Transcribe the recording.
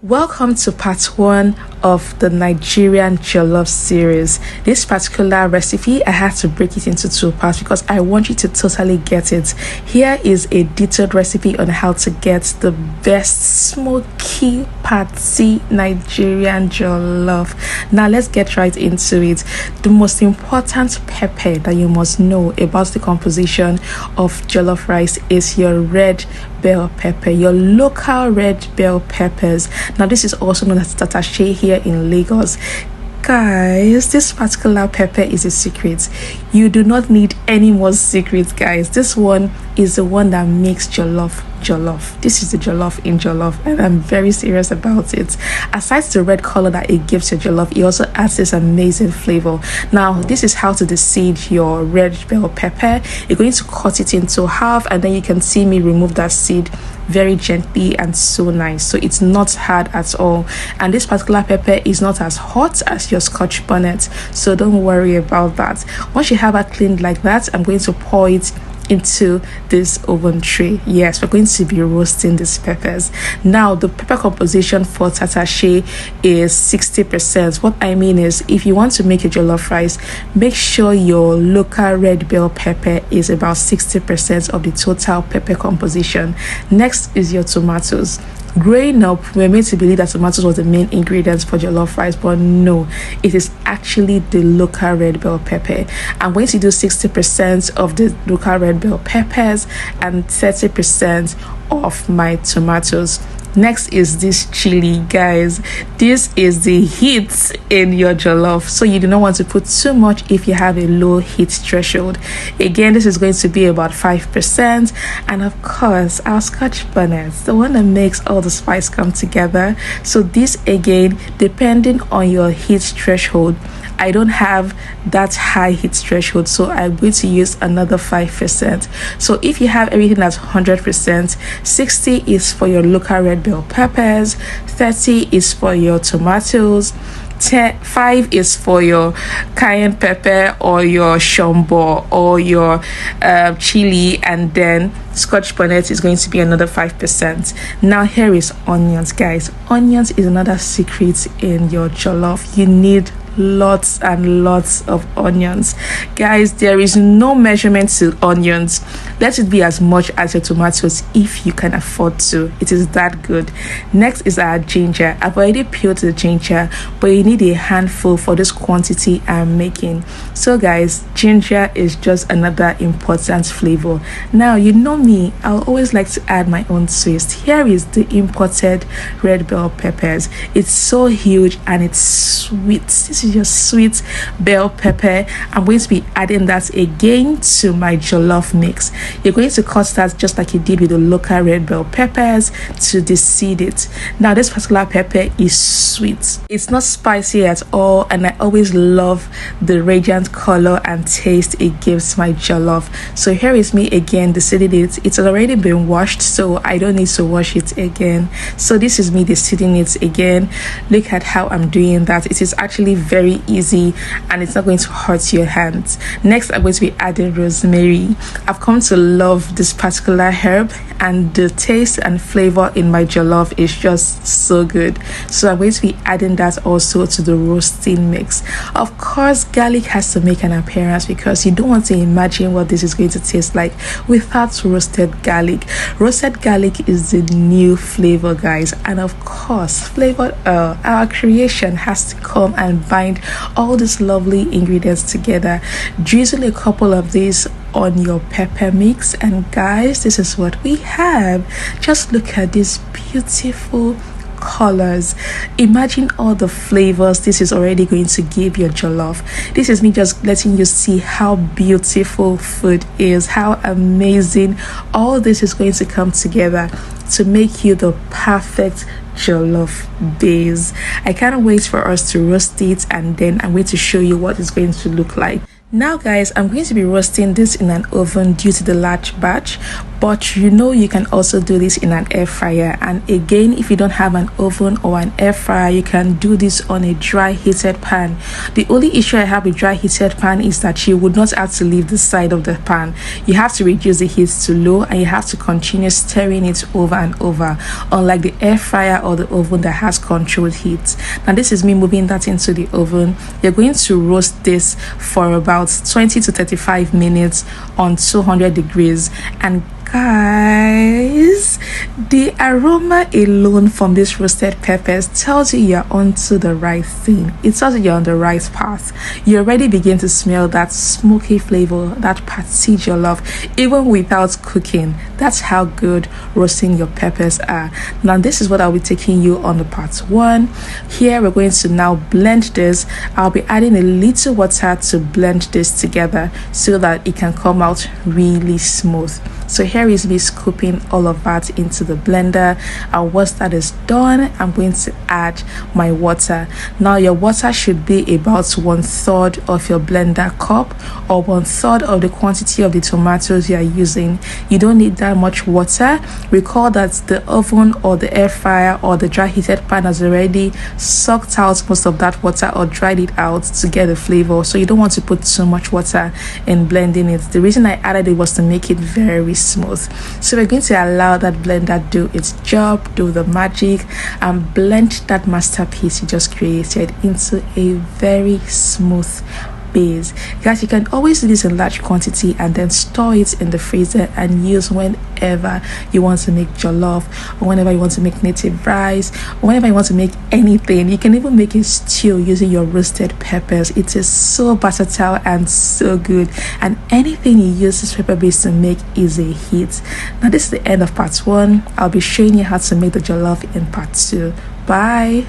Welcome to part 1 of the Nigerian Jollof series. This particular recipe, I had to break it into 2 parts because I want you to totally get it. Here is a detailed recipe on how to get the best smoky party Nigerian jollof. Now let's get right into it. The most important pepper that you must know about the composition of jollof rice is your red bell pepper, your local red bell peppers. Now this is also known as tatashe here in Lagos. Guys, this particular pepper is a secret. You do not need any more secrets, guys. This one is the one that makes jollof. This is the jollof in jollof, and I'm very serious about it. Aside the red color that it gives your jollof, it also adds this amazing flavor. Now this is how to deseed your red bell pepper. You're going to cut it into half, and then you can see me remove that seed very gently and so nice, so it's not hard at all. And this particular pepper is not as hot as your scotch bonnet, so don't worry about that. Once you have it cleaned like that, I'm going to pour it into this oven tray. Yes, we're going to be roasting these peppers. Now the pepper composition for tatashe is 60%. What I mean is, if you want to make a jollof rice, make sure your local red bell pepper is about 60% of the total pepper composition. Next is your tomatoes. Growing up, we were made to believe that tomatoes was the main ingredient for jollof rice, but no, it is actually the local red bell pepper. I'm going to do 60% of the local red bell peppers and 30% of my tomatoes. Next is this chili, guys. This is the heat in your jollof, so you do not want to put too much if you have a low heat threshold. Again, this is going to be about 5%, and of course our scotch bonnet, the one that makes all the spice come together. So this, again, depending on your heat threshold, I don't have that high heat threshold, so I'm going to use another 5%. So if you have everything that's 100%, 60 is for your local red bell peppers, 30 is for your tomatoes, 5 is for your cayenne pepper or your shombo or your chili, and then scotch bonnet is going to be another 5%. Now here is onions, guys. Onions is another secret in your jollof. You need lots and lots of onions, guys. There is no measurement to onions. Let it be as much as your tomatoes if you can afford to. It is that good. Next is our ginger. I've already peeled the ginger, but you need a handful for this quantity I'm making. So guys, ginger is just another important flavor. Now you know me, I'll always like to add my own twist. Here is the imported red bell peppers. It's so huge and it's sweet. This is your sweet bell pepper. I'm going to be adding that again to my jollof mix. You're going to cut that just like you did with the local red bell peppers to deseed it. Now this particular pepper is sweet, it's not spicy at all, and I always love the radiant color and taste it gives my jollof. So here is me again deseeding it. It's already been washed, so I don't need to wash it again. So this is me deseeding it again. Look at how I'm doing that. It is actually very easy and it's not going to hurt your hands. Next, I'm going to be adding rosemary. I've come to love this particular herb, and the taste and flavor in my jollof is just so good, so I'm going to be adding that also to the roasting mix. Of course, garlic has to make an appearance because you don't want to imagine what this is going to taste like without roasted garlic. Roasted garlic is the new flavor, guys, and of course flavored oil, our creation, has to come and bind all these lovely ingredients together. Drizzle a couple of these on your pepper mix, and guys, this is what we have. Just look at these beautiful colors. Imagine all the flavors this is already going to give your jollof. This is me just letting you see how beautiful food is, how amazing all this is going to come together to make you the perfect jollof base. I can't wait for us to roast it, and then I'm going to show you what it's going to look like. Now guys, I'm going to be roasting this in an oven due to the large batch, but you know you can also do this in an air fryer. And again, if you don't have an oven or an air fryer, you can do this on a dry heated pan. The only issue I have with dry heated pan is that you would not have to leave the side of the pan. You have to reduce the heat to low and you have to continue stirring it over and over, unlike the air fryer or the oven that has controlled heat. Now this is me moving that into the oven. You're going to roast this for about 20 to 35 minutes on 200 degrees. And guys, the aroma alone from this roasted peppers tells you you're onto the right thing. It tells you you're on the right path. You already begin to smell that smoky flavor, that party jollof, even without cooking. That's how good roasting your peppers are. Now this is what I'll be taking you on the part 1. Here we're going to now blend this. I'll be adding a little water to blend this together so that it can come out really smooth. So here is me scooping all of that into the blender, and once that is done, I'm going to add my water. Now your water should be about 1/3 of your blender cup, or 1/3 of the quantity of the tomatoes you are using. You don't need that much water. Recall that the oven or the air fryer or the dry heated pan has already sucked out most of that water or dried it out to get the flavor, so you don't want to put too much water in blending it. The reason I added it was to make it very smooth. So we're going to allow that blender do its job, do the magic, and blend that masterpiece you just created into a very smooth base. Guys, you can always do this in large quantity and then store it in the freezer and use whenever you want to make jollof, or whenever you want to make native rice, or whenever you want to make anything. You can even make a stew using your roasted peppers. It is so versatile and so good, and anything you use this pepper base to make is a hit. Now this is the end of part 1. I'll be showing you how to make the jollof in part 2. Bye.